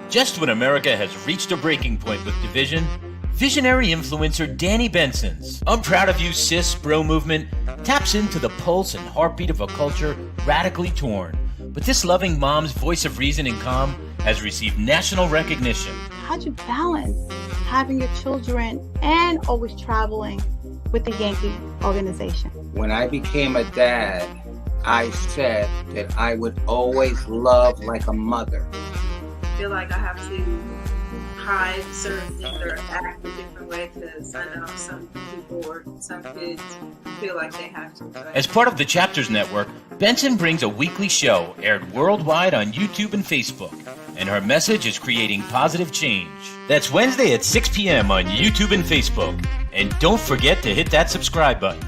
Just when America has reached a breaking point with division, visionary influencer Danny Benson's I'm Proud of You Sis Bro movement taps into the pulse and heartbeat of a culture radically torn. But this loving mom's voice of reason and calm has received national recognition. How'd you balance having your children and always traveling with the Yankee organization? When I became a dad, I said that I would always love like a mother. I feel like I have to hide certain things or act a different way because I know some people or some kids feel like they have to. As part of the Chapters Network, Benson brings a weekly show aired worldwide on YouTube and Facebook, and her message is creating positive change. That's Wednesday at 6 p.m. on YouTube and Facebook. And don't forget to hit that subscribe button.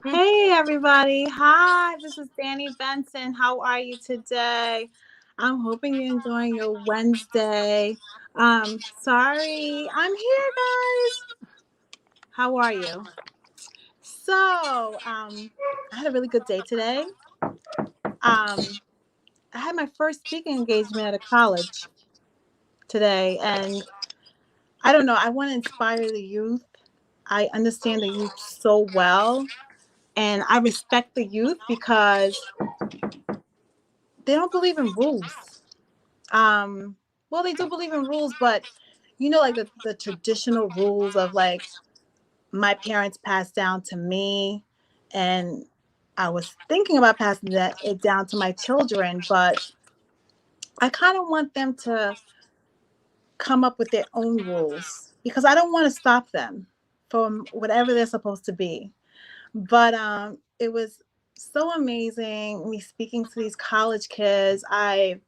Hey everybody, hi, this is Danny Benson. How are you today? I'm hoping you're enjoying your Wednesday. Sorry, I'm here, guys. How are you? So, I had a really good day today. I had my first speaking engagement at a college today, and I don't know, I want to inspire the youth. I understand the youth so well. And I respect the youth because they don't believe in rules. Well, they do believe in rules, but you know, like the traditional rules of like my parents passed down to me, and I was thinking about passing it down to my children, but I kind of want them to come up with their own rules because I don't want to stop them from whatever they're supposed to be. But it was so amazing me speaking to these college kids. I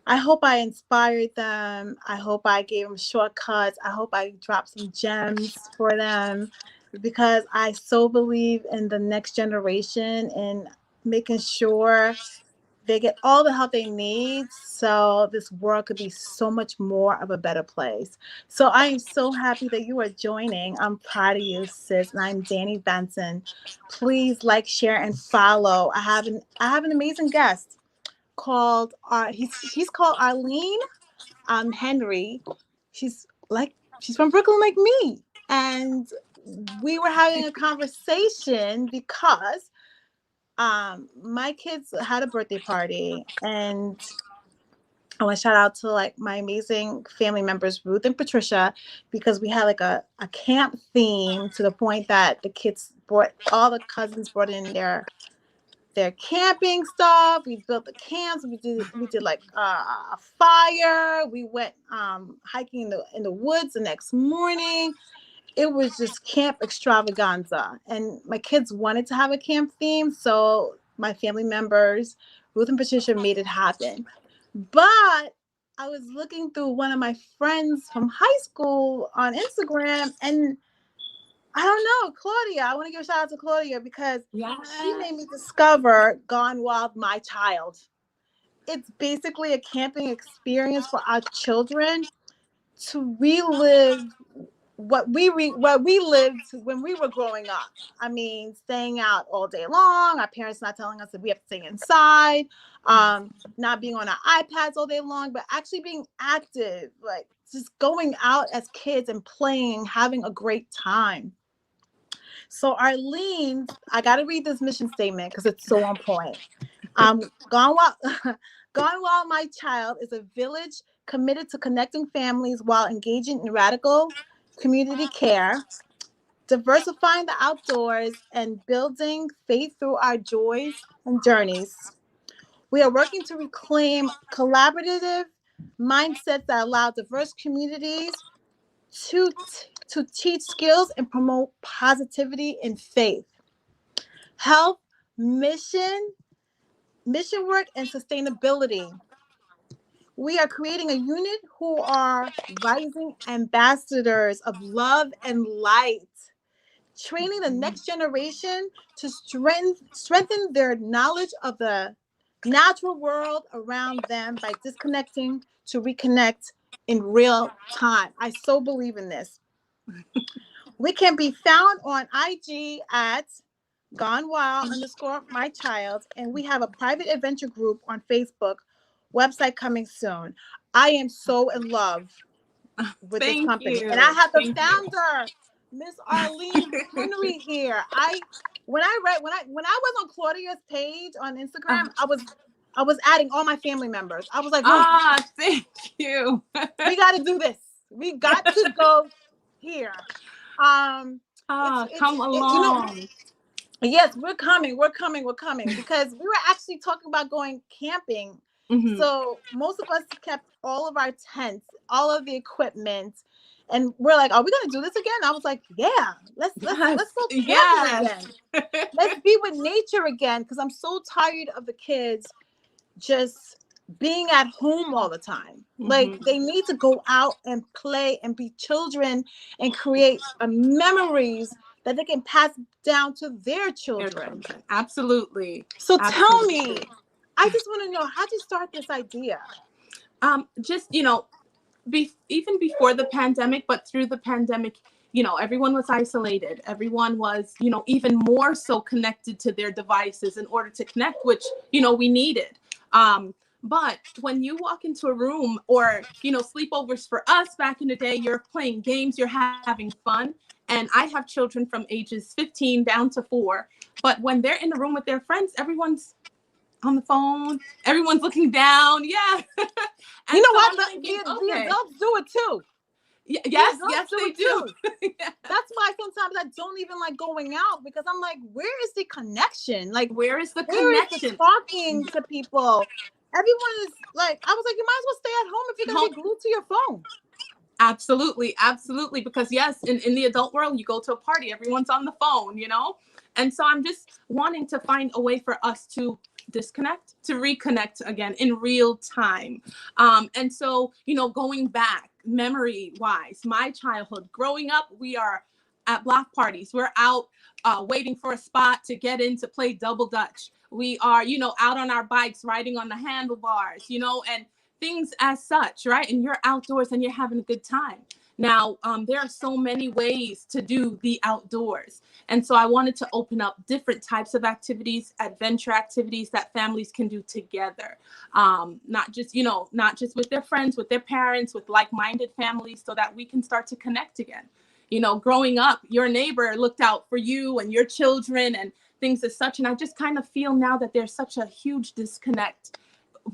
hope I inspired them. I hope I gave them shortcuts. I hope I dropped some gems for them because I so believe in the next generation and making sure they get all the help they need so this world could be so much more of a better place. So I am so happy that you are joining. I'm proud of you, sis. And I'm Danny Benson. Please like, share, and follow. I have an amazing guest called he's called Arlene Henry. She's from Brooklyn like me. And we were having a conversation because my kids had a birthday party, and I want to shout out to like my amazing family members, Ruth and Patricia, because we had like a camp theme to the point that all the cousins brought in their camping stuff. We built the camps. We did like a fire. We went hiking in the woods the next morning. It was just camp extravaganza, and my kids wanted to have a camp theme, so my family members, Ruth and Patricia, made it happen. But I was looking through one of my friends from high school on Instagram, and I don't know, Claudia. I want to give a shout out to Claudia because she made me discover Gone Wild, My Child. It's basically a camping experience for our children to relive what we lived when we were growing up. I mean, staying out all day long, our parents not telling us that we have to stay inside, not being on our iPads all day long, but actually being active, like just going out as kids and playing, having a great time. So Arlene, I got to read this mission statement because it's so on point. Gone Wild, My Child is a village committed to connecting families while engaging in radical community care, diversifying the outdoors, and building faith through our joys and journeys. We are working to reclaim collaborative mindsets that allow diverse communities to teach skills and promote positivity and faith, health, mission work, and sustainability. We are creating a unit who are rising ambassadors of love and light, training the next generation to strengthen their knowledge of the natural world around them by disconnecting to reconnect in real time. I so believe in this. We can be found on IG at Gone Wild _ my child, and we have a private adventure group on Facebook. Website coming soon. I am so in love with this Thank company, you. and I have the Thank you. founder, Miss Arlene Henry here. When I was on Claudia's page on Instagram, I was adding all my family members. I was like, look, Thank you. we got to do this. We got to go here. Come along. Yes, we're coming because we were actually talking about going camping. Mhm. So most of us kept all of our tents, all of the equipment, and we're like, "Are we gonna do this again?" I was like, "Yeah, let's go camping Yes. again. Let's be with nature again." Because I'm so tired of the kids just being at home all the time. Like Mhm. they need to go out and play and be children and create memories that they can pass down to their children. Absolutely. So Absolutely. tell me, I just want to know, how'd you start this idea? Just, even before the pandemic, but through the pandemic, everyone was isolated. Everyone was, even more so connected to their devices in order to connect, which, we needed. But when you walk into a room or, sleepovers for us back in the day, you're playing games, you're having fun. And I have children from ages 15 down to 4. But when they're in the room with their friends, everyone's on the phone, everyone's looking down. Yeah. You know what? The adults do it too. Yes, they do. Yeah. That's why sometimes I don't even like going out, because I'm like, where is the connection? Like, where is the connection? connection? Is the talking to people? Everyone is like, I was like, you might as well stay at home if you're going to be glued to your phone. Absolutely. Absolutely. Because yes, in the adult world, you go to a party, everyone's on the phone, And so I'm just wanting to find a way for us to disconnect, to reconnect again in real time. And so, going back memory wise, my childhood, growing up, we are at block parties. We're out waiting for a spot to get in to play double dutch. We are, out on our bikes, riding on the handlebars, and things as such, right? And you're outdoors and you're having a good time. Now, there are so many ways to do the outdoors. And so I wanted to open up different types of activities, adventure activities that families can do together. Not just with their friends, with their parents, with like-minded families, so that we can start to connect again. Growing up, your neighbor looked out for you and your children and things as such. And I just kind of feel now that there's such a huge disconnect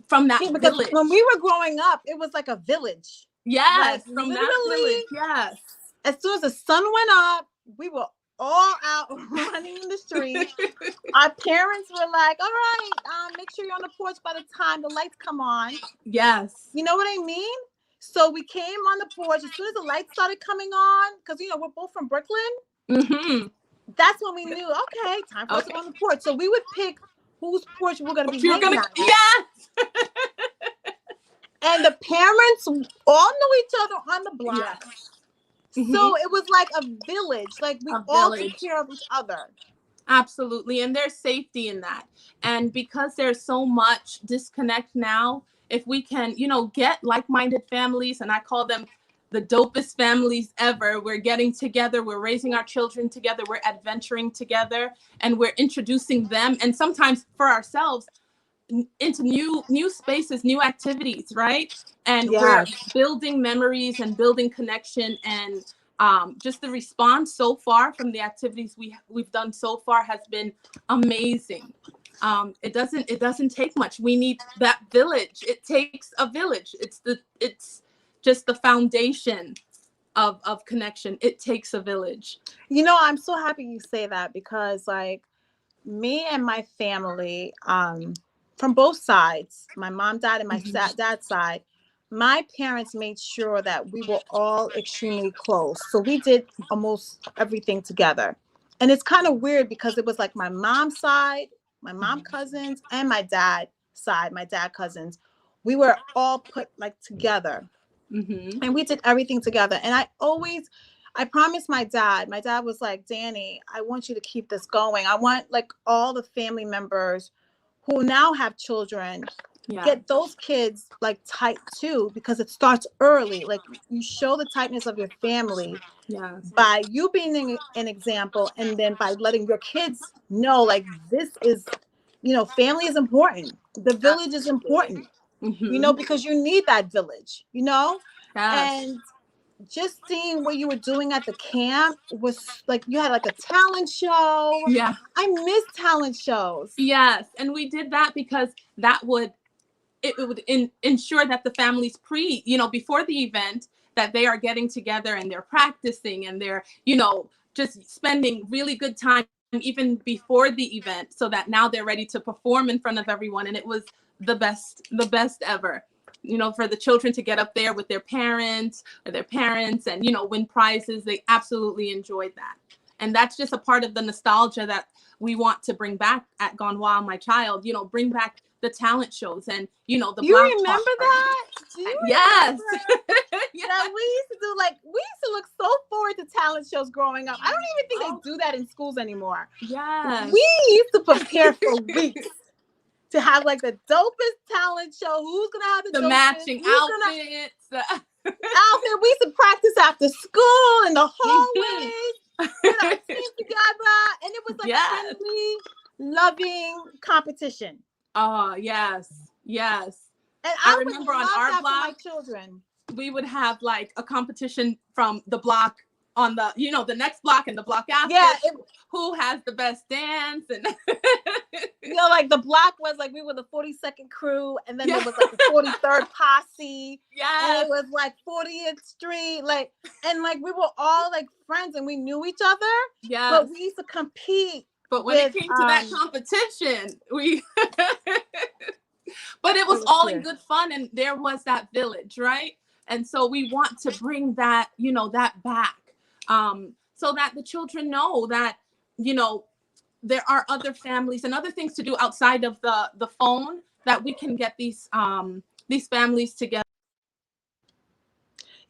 from that village. When we were growing up, it was like a village. Yes, like, from that village. Yes. As soon as the sun went up, we were all out running in the street. Our parents were like, all right, make sure you're on the porch by the time the lights come on. Yes. You know what I mean? So we came on the porch as soon as the lights started coming on, because, we're both from Brooklyn. Mm-hmm. That's when we knew, okay, time for us to go on the porch. So we would pick whose porch we're going to be hanging on. Yes. And the parents all knew each other on the block. Yes. Mm-hmm. So it was like a village. Like we all took care of each other. Absolutely. And there's safety in that. And because there's so much disconnect now, if we can, get like-minded families, and I call them the dopest families ever. We're getting together, we're raising our children together, we're adventuring together, and we're introducing them, and sometimes for ourselves, into new spaces, new activities, right? And we're building memories and building connection, and just the response so far from the activities we've done so far has been amazing. It doesn't take much. We need that village. It takes a village. It's just the foundation of connection. It takes a village. I'm so happy you say that, because like me and my family, from both sides, my mom, dad, and my dad's side, my parents made sure that we were all extremely close. So we did almost everything together. And it's kind of weird because it was like my mom's side, my mom cousins, and my dad side, my dad cousins. We were all put like together. Mm-hmm. And we did everything together. And I promised my dad was like, Danny, I want you to keep this going. I want like all the family members who now have children Yeah. get those kids like tight too, because it starts early. Like you show the tightness of your family Yes. by you being an example, and then by letting your kids know like this is, family is important. The village is important, Mm-hmm. because you need that village, Yes. and just seeing what you were doing at the camp was like you had like a talent show. Yeah. I miss talent shows. Yes. And we did that because that would ensure that the families before the event, that they are getting together and they're practicing and they're, just spending really good time even before the event, so that now they're ready to perform in front of everyone. And it was the best ever, for the children to get up there with their parents and, win prizes. They absolutely enjoyed that. And that's just a part of the nostalgia that we want to bring back at Gone Wild, My Child, bring back the talent shows and, the You block remember party. that? Do you Yes. remember that we used to do, like, we used to look so forward to talent shows growing up. I don't even think they do that in schools anymore. Yes. We used to prepare for weeks to have like the dopest talent show. Who's gonna have the dopest, matching outfits? outfits. We used to practice after school in the hallways, put our teams together, and it was like Yes. a friendly, loving competition. Oh, yes. Yes. And I would remember on love our that for my block, children. we would have like a competition from the block on the, the next block and the block after. Yeah, who has the best dance and like the block was like we were the 42nd crew, and then there was like the 43rd posse. Yes. And it was like 40th Street, like, and like we were all like friends and we knew each other. Yes. But we used to compete. But when it came to that competition, we but it was all in good fun, and there was that village, right? And so we want to bring that, that back. So that the children know that, there are other families and other things to do outside of the phone, that we can get these families together.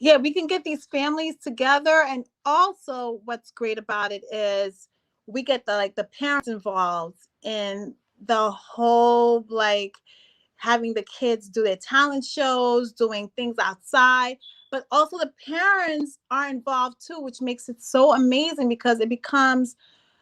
Yeah, we can get these families together. And also what's great about it is we get the parents involved in the whole, like, having the kids do their talent shows, doing things outside. But also the parents are involved too, which makes it so amazing, because it becomes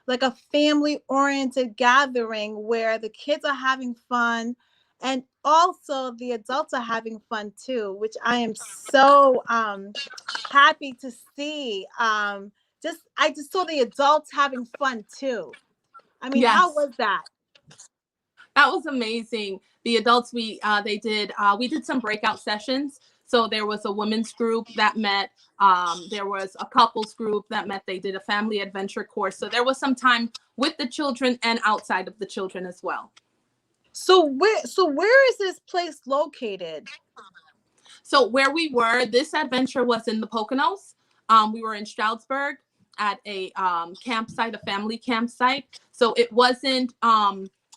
like a family-oriented gathering where the kids are having fun and also the adults are having fun too, which I am so happy to see. I just saw the adults having fun too. I mean, How was that? That was amazing. The adults, we did some breakout sessions. So there was a women's group that met. There was a couples group that met. They did a family adventure course. So there was some time with the children and outside of the children as well. So where is this place located? So where we were, this adventure was in the Poconos. We were in Stroudsburg at a campsite, a family campsite. So it wasn't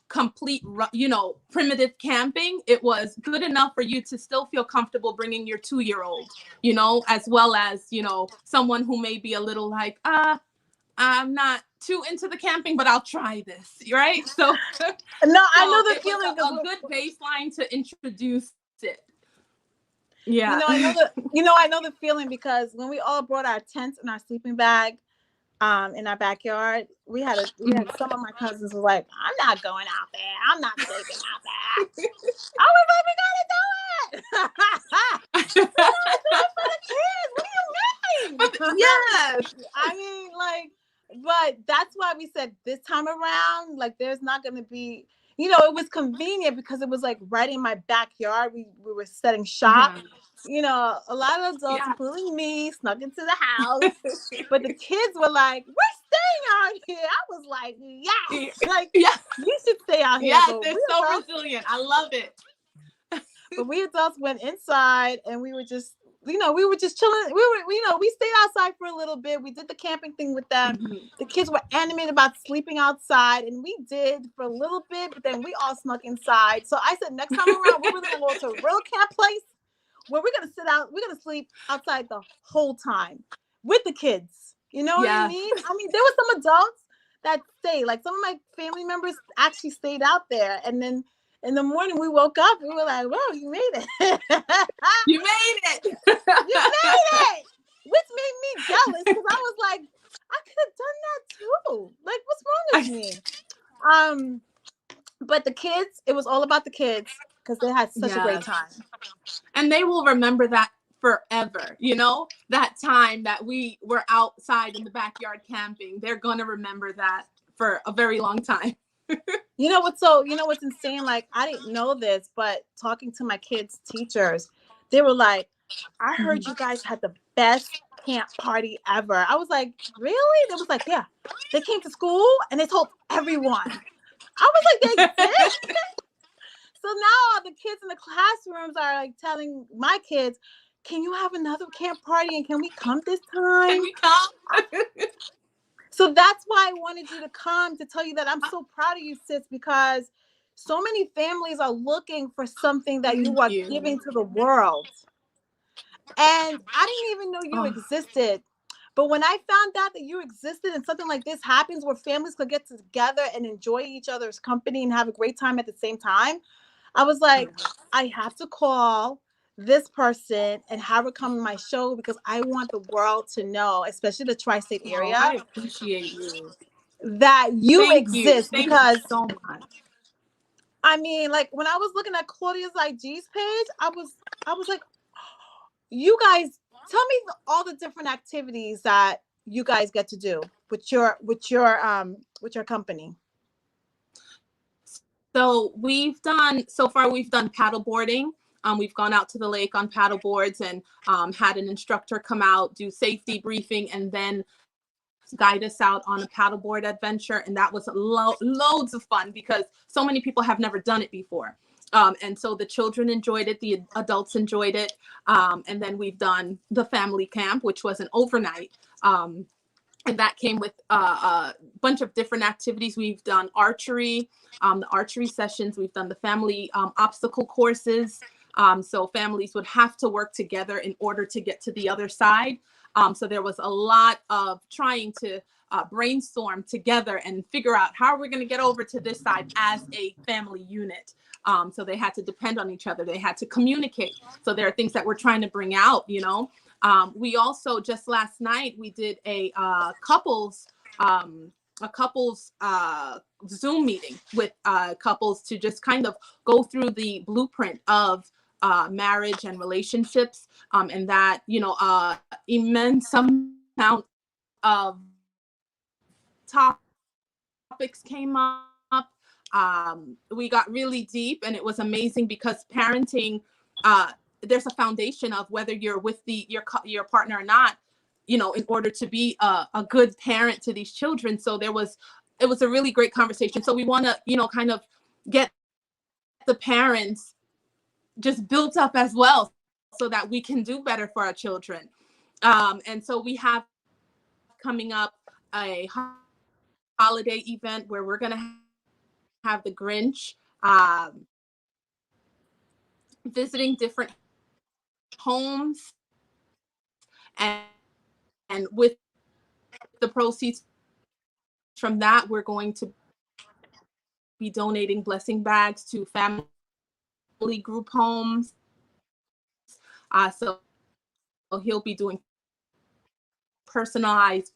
complete, primitive camping. It was good enough for you to still feel comfortable bringing your 2-year-old, as well as, someone who may be a little like, I'm not too into the camping, but I'll try this, right? So no, I know the feeling. A good baseline to introduce it. Yeah. I know the feeling, because when we all brought our tents and our sleeping bag in our backyard, we had some of my cousins were like, I'm not going out there. I'm not sleeping out there. I was like, we gotta do it. We gotta do it for the kids. What do you mean? Yes. I mean, like, but that's why we said this time around, like, there's not going to be, it was convenient because it was like right in my backyard. We were setting shop. Yeah. A lot of adults, including me, snuck into the house. But the kids were like, we're staying out here. I was like, yes. Like, you should stay out here. Yes, they're so resilient. I love it. But we adults went inside and we were just, we were just chilling. We stayed outside for a little bit. We did the camping thing with them. Mm-hmm. The kids were animated about sleeping outside, and we did for a little bit, but then we all snuck inside. So I said, next time around, we're going to go to a real camp place where we're going to sleep outside the whole time with the kids. You know what I mean? I mean, there were some adults that stayed. Like, some of my family members actually stayed out there, and then in the morning we woke up, we were like, whoa, you made it. You made it. You made it. Which made me jealous because I was like, I could have done that too. Like, what's wrong with me? But the kids, it was all about the kids because they had such a great Yes. time. And they will remember that forever, you know, that time that we were outside in the backyard camping. They're gonna remember that for a very long time. You know what's insane? Like, I didn't know this, but talking to my kids' teachers, they were like, I heard you guys had the best camp party ever. I was like, really? They was like, yeah. They came to school and they told everyone. I was like, they did? So now the kids in the classrooms are like telling my kids, can you have another camp party and can we come this time? Can we come? So that's why I wanted you to come, to tell you that I'm so proud of you, sis, because so many families are looking for something that you are giving to the world. And I didn't even know you existed. But when I found out that you existed and something like this happens where families could get together and enjoy each other's company and have a great time at the same time, I was like, I have to call this person and have her come on my show because I want the world to know, especially the tri-state area, I appreciate you. that you exist. Thank because you so much. I mean, like when I was looking at Claudia's IG's page, I was like, you guys, tell me all the different activities that you guys get to do with your company. So so far we've done paddle boarding. We've gone out to the lake on paddle boards and had an instructor come out, do safety briefing, and then guide us out on a paddleboard adventure. And that was loads of fun because so many people have never done it before. And so the children enjoyed it, the adults enjoyed it. And then we've done the family camp, which was an overnight. And that came with a bunch of different activities. We've done archery, the archery sessions. We've done the family obstacle courses. So families would have to work together in order to get to the other side. So there was a lot of trying to brainstorm together and figure out how we're going to get over to this side as a family unit. So they had to depend on each other. They had to communicate. So there are things that we're trying to bring out, you know. We also, just last night, we did a couples Zoom meeting with couples to just kind of go through the blueprint of marriage and relationships, and that, you know, immense amount of topics came up. We got really deep, and it was amazing because parenting, there's a foundation of whether you're with your partner or not, you know, in order to be a good parent to these children. So it was a really great conversation. So we want to, you know, kind of get the parents just built up as well so that we can do better for our children. And so we have coming up a holiday event where we're going to have the Grinch visiting different homes, and with the proceeds from that, we're going to be donating blessing bags to family group homes. So he'll be doing personalized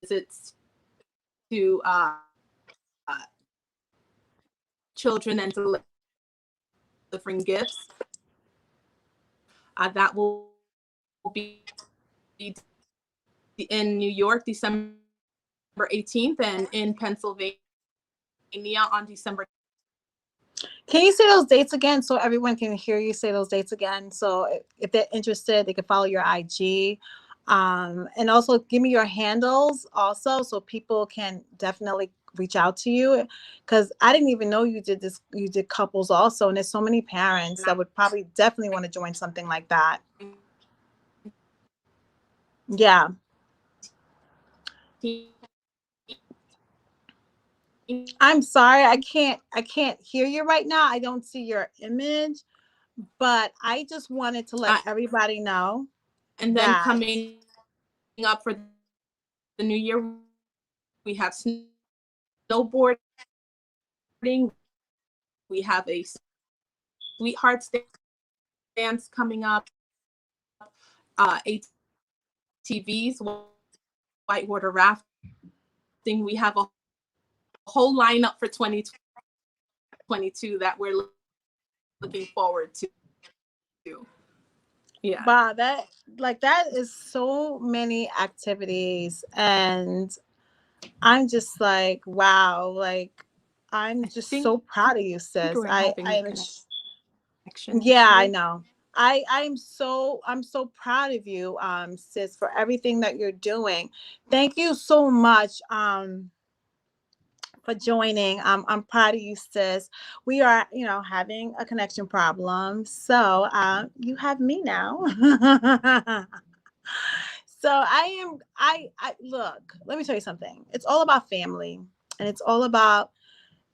visits to children and delivering gifts. That will be in New York, December 18th, and in Pennsylvania on December. Can you say those dates again so everyone can hear you say those dates again? So if they're interested, they can follow your IG. And also give me your handles also so people can definitely reach out to you, because I didn't even know you did this. You did couples also, and there's so many parents that would probably definitely want to join something like that. Yeah. I'm sorry, I can't hear you right now. I don't see your image, but I just wanted to let everybody know. And then coming up for the new year, we have snowboarding, We have a Sweethearts dance coming up, ATVs, whitewater rafting. We have a whole lineup for 2022 that we're looking forward to. Yeah. Wow, that is so many activities, and I'm just like, wow, like I'm just so proud of you, sis. Yeah, I know. I'm so proud of you, sis, for everything that you're doing. Thank you so much for joining. I'm proud of you, sis. We are, having a connection problem. So you have me now. So I look, let me tell you something. It's all about family, and it's all about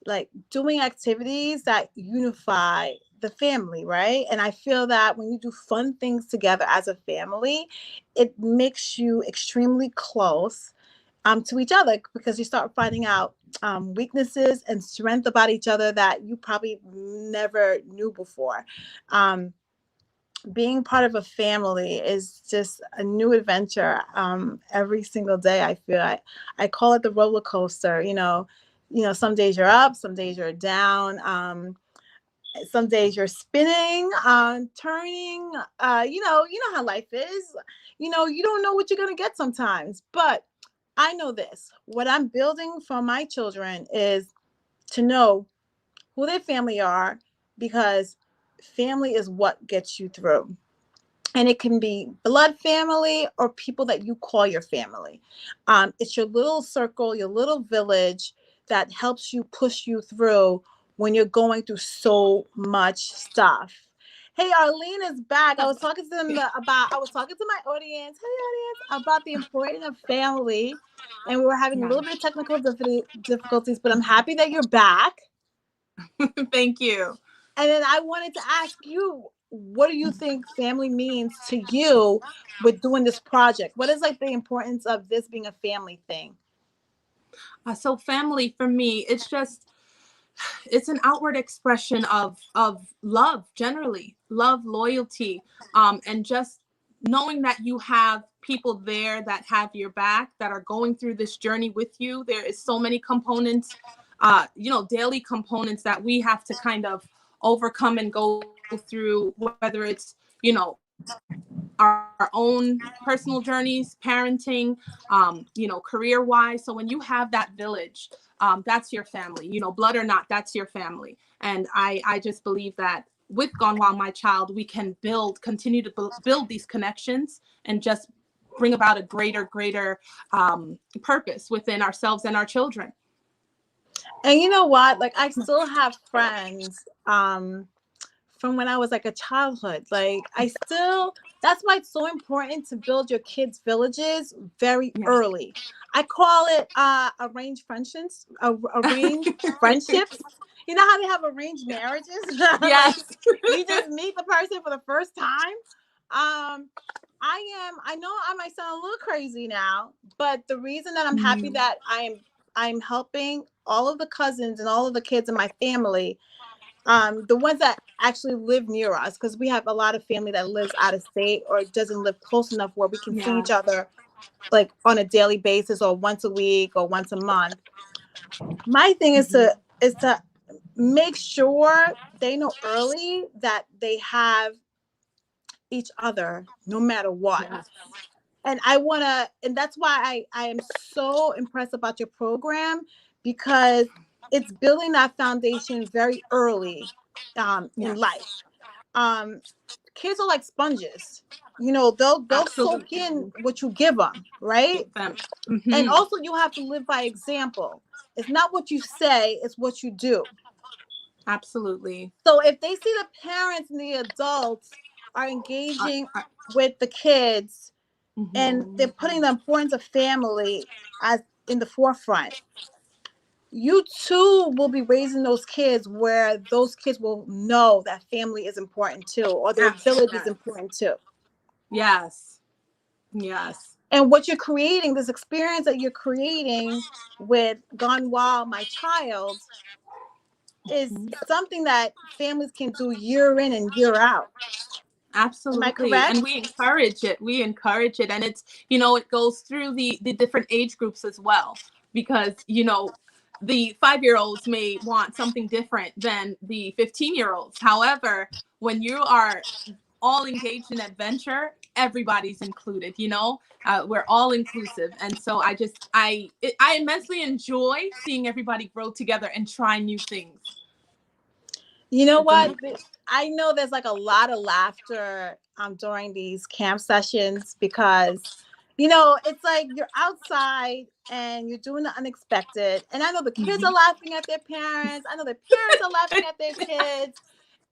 like doing activities that unify the family, right? And I feel that when you do fun things together as a family, it makes you extremely close to each other, because you start finding out weaknesses and strength about each other that you probably never knew before. Being part of a family is just a new adventure every single day. I feel I call it the roller coaster. Some days you're up, some days you're down. Some days you're spinning, turning. You know how life is. You don't know what you're gonna get sometimes. But I know this: what I'm building for my children is to know who their family are, because family is what gets you through. And it can be blood family or people that you call your family. It's your little circle, your little village that helps you push you through when you're going through so much stuff. Hey, Arlene is back. I was talking to my audience, about the importance of family. And we were having a little bit of technical difficulties, but I'm happy that you're back. Thank you. And then I wanted to ask you, what do you think family means to you with doing this project? What is like the importance of this being a family thing? So family for me, it's an outward expression of love, generally love, loyalty, and just knowing that you have people there that have your back, that are going through this journey with you. There is so many components, daily components that we have to kind of overcome and go through, whether it's, our own personal journeys, parenting, career wise. So when you have that village, that's your family, blood or not, that's your family. And I just believe that with Gone Wild My Child, we can continue to build these connections and just bring about a greater purpose within ourselves and our children. And you know what? Like, I still have friends from when I was like a childhood. Like, that's why it's so important to build your kids' villages very early. I call it arranged friendships. Arranged friendships. You know how they have arranged marriages? Yes. You just meet the person for the first time. I know I might sound a little crazy now, but the reason that I'm happy that I'm helping all of the cousins and all of the kids in my family, the ones that actually live near us, because we have a lot of family that lives out of state or doesn't live close enough where we can see each other like on a daily basis or once a week or once a month. My thing is to make sure they know early that they have each other no matter what. Yes. And and that's why I am so impressed about your program, because it's building that foundation very early in life. Kids are like sponges. They'll soak in what you give them, right? Mm-hmm. And also you have to live by example. It's not what you say, it's what you do. Absolutely. So if they see the parents and the adults are engaging with the kids, and they're putting the importance of family as in the forefront, you too will be raising those kids where those kids will know that family is important too, or their village is important too. Yes. Yes. And what you're creating, this experience that you're creating with Gone Wild My Child, is something that families can do year in and year out. Absolutely. Am I correct? And we encourage it. We encourage it. And it's, you know, it goes through the different age groups as well, because, you know, the 5-year-olds may want something different than the 15-year-olds. However, when you are all engaged in adventure, everybody's included, you know, we're all inclusive. And so I immensely enjoy seeing everybody grow together and try new things. You know what? I know there's like a lot of laughter during these camp sessions because, you know, it's like you're outside and you're doing the unexpected. And I know the kids are laughing at their parents. I know the parents are laughing at their kids.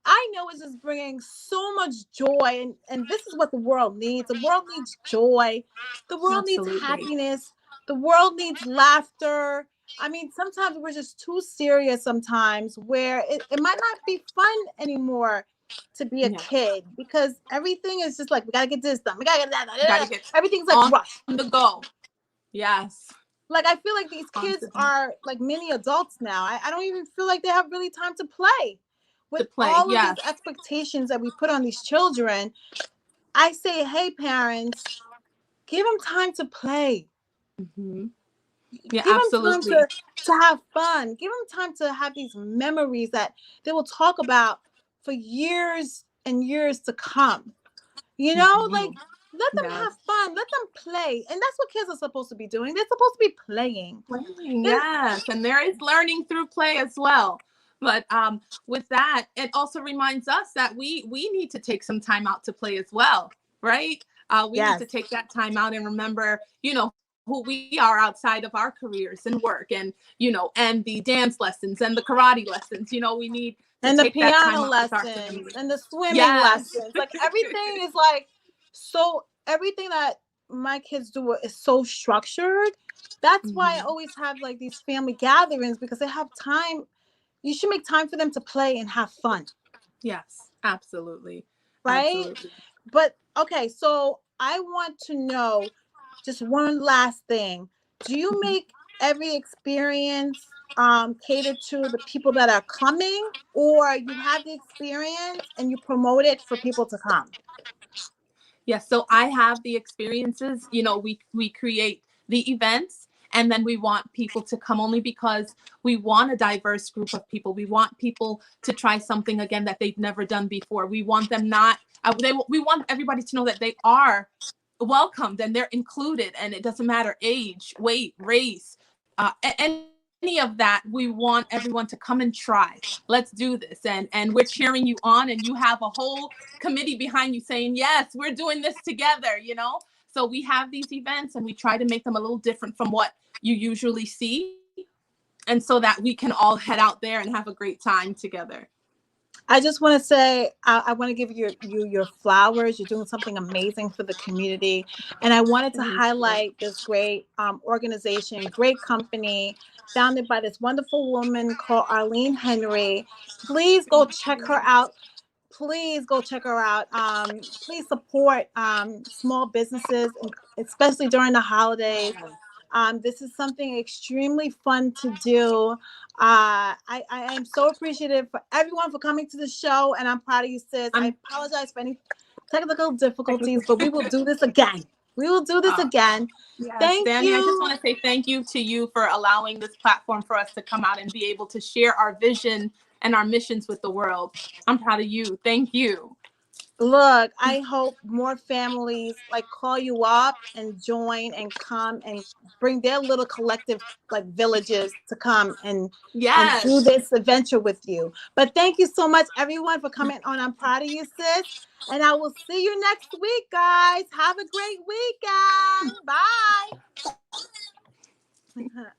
I know it's just bringing so much joy. And this is what the world needs. The world needs joy. The world needs happiness. The world needs laughter. I mean, sometimes we're just too serious sometimes where it might not be fun anymore to be a kid because everything is just like, we got to get this done. We got to get that. Everything's like rushed. On the go. Yes. Like, I feel like these kids are like mini adults now. I don't even feel like they have really time to play. With all of these expectations that we put on these children, I say, hey, parents, give them time to play. Mm-hmm. Yeah, give absolutely. them time to have fun. Give them time to have these memories that they will talk about for years and years to come. You know, like, let them have fun. Let them play. And that's what kids are supposed to be doing. They're supposed to be playing. Yes, and there is learning through play as well. But with that, it also reminds us that we need to take some time out to play as well, right? We need to take that time out and remember, you know, who we are outside of our careers and work, and, you know, and the dance lessons and the karate lessons. You know, we need to and the take that time piano out lessons and the swimming lessons. Like, everything is like, so everything that my kids do is so structured. That's why I always have like these family gatherings, because they have time. You should make time for them to play and have fun. Yes, absolutely. Right? Absolutely. But okay, so I want to know just one last thing. Do you make every experience cater to the people that are coming, or you have the experience and you promote it for people to come? Yes, so I have the experiences. You know, we create the events, and then we want people to come only because we want a diverse group of people. We want people to try something again that they've never done before. We want them we want everybody to know that they are welcomed and they're included, and it doesn't matter age, weight, race, any of that. We want everyone to come and try. Let's do this. And we're cheering you on, and you have a whole committee behind you saying, yes, we're doing this together, you know? So we have these events, and we try to make them a little different from what you usually see, and so that we can all head out there and have a great time together. I just want to say, I want to give you your flowers. You're doing something amazing for the community. And I wanted to highlight this great organization, great company, founded by this wonderful woman called Arlene Henry. Please go check her out. Please go check her out. Please support small businesses, especially during the holidays. This is something extremely fun to do. I am so appreciative for everyone for coming to the show, and I'm proud of you, sis. I apologize for any technical difficulties, but we will do this again. We will do this again. Yes, thank Danny, you. I just want to say thank you to you for allowing this platform for us to come out and be able to share our vision and our missions with the world. I'm proud of you. Thank you. Look, I hope more families like call you up and join and come and bring their little collective like villages to come and do this adventure with you. But thank you so much, everyone, for coming on. I'm proud of you, sis. And I will see you next week, guys. Have a great weekend. Bye.